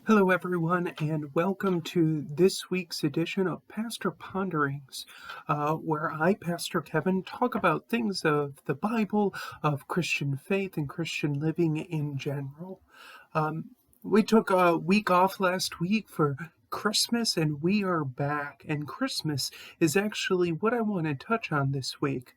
Hello, everyone, and welcome to this week's edition of Pastor Ponderings, where I, Pastor Kevin, talk about things of the Bible, of Christian faith, and Christian living in general. We took a week off last week for Christmas, and we are back, and Christmas is actually what I want to touch on this week.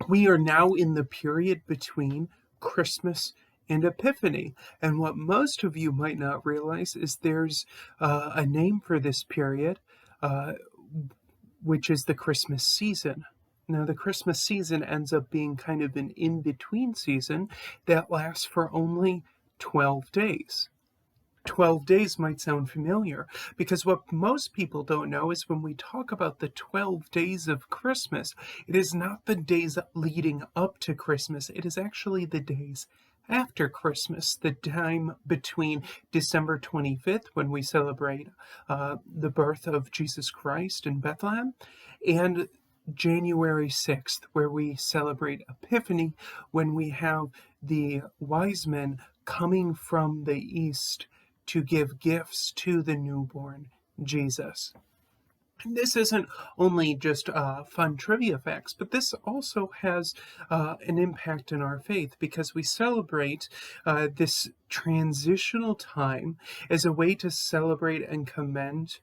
We are now in the period between Christmas and Epiphany. And what most of you might not realize is there's a name for this period, uh, which is the Christmas season. Now, the Christmas season ends up being kind of an in-between season that lasts for only 12 days. 12 days might sound familiar because what most people don't know is when we talk about the 12 days of Christmas, it is not the days leading up to Christmas. It is actually the days after Christmas, the time between December 25th, when we celebrate the birth of Jesus Christ in Bethlehem, and January 6th, where we celebrate Epiphany, when we have the wise men coming from the east to give gifts to the newborn Jesus. This isn't only just fun trivia facts, but this also has an impact in our faith because we celebrate this transitional time as a way to celebrate and commend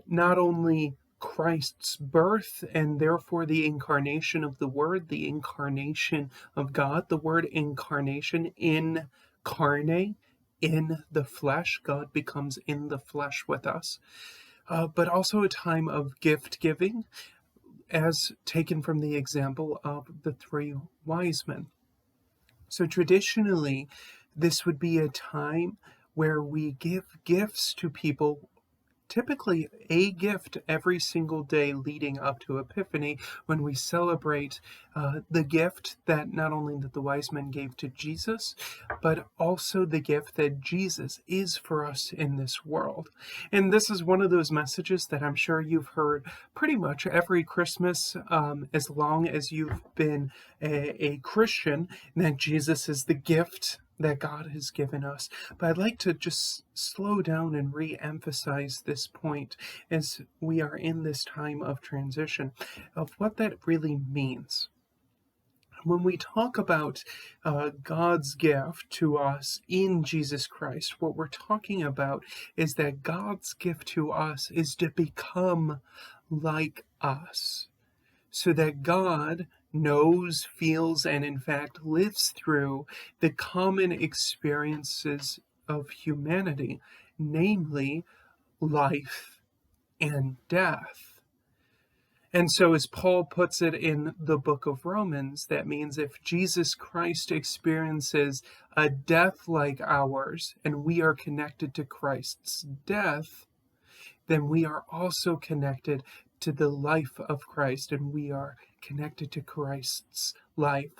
not only Christ's birth and therefore the incarnation of the Word, the incarnation of God, the word incarnation, in carne, in the flesh. God becomes in the flesh with us. But also a time of gift giving, as taken from the example of the three wise men. So traditionally, this would be a time where we give gifts to people, typically a gift every single day leading up to Epiphany, when we celebrate the gift that not only that the wise men gave to Jesus, but also the gift that Jesus is for us in this world. And this is one of those messages that I'm sure you've heard pretty much every Christmas, as long as you've been a Christian, that Jesus is the gift that God has given us. But I'd like to just slow down and re-emphasize this point as we are in this time of transition of what that really means. When we talk about God's gift to us in Jesus Christ, what we're talking about is that God's gift to us is to become like us, so that God knows, feels, and in fact lives through the common experiences of humanity, namely life and death. And so, as Paul puts it in the book of Romans, that means if Jesus Christ experiences a death like ours, and we are connected to Christ's death, then we are also connected to the life of Christ, and we are connected to Christ's life.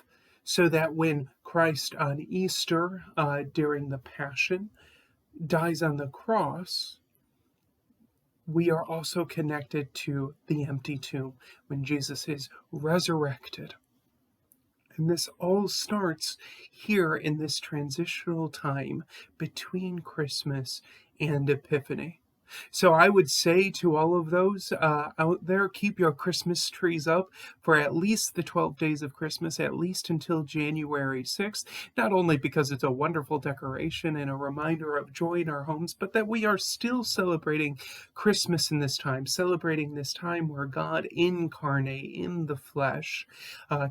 So that when Christ on Easter, during the Passion, dies on the cross, we are also connected to the empty tomb when Jesus is resurrected. And this all starts here in this transitional time between Christmas and Epiphany. So I would say to all of those out there, keep your Christmas trees up for at least the 12 days of Christmas, at least until January 6th, not only because it's a wonderful decoration and a reminder of joy in our homes, but that we are still celebrating Christmas in this time, celebrating this time where God incarnate in the flesh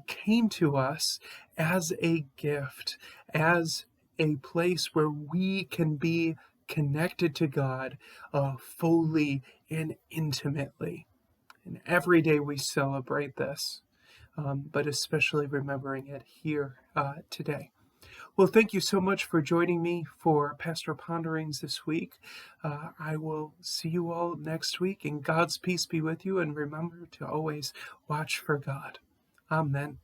came to us as a gift, as a place where we can be connected to God fully and intimately. And every day we celebrate this, but especially remembering it here today. Well, thank you so much for joining me for Pastor Ponderings this week. I will see you all next week, and God's peace be with you, and remember to always watch for God. Amen.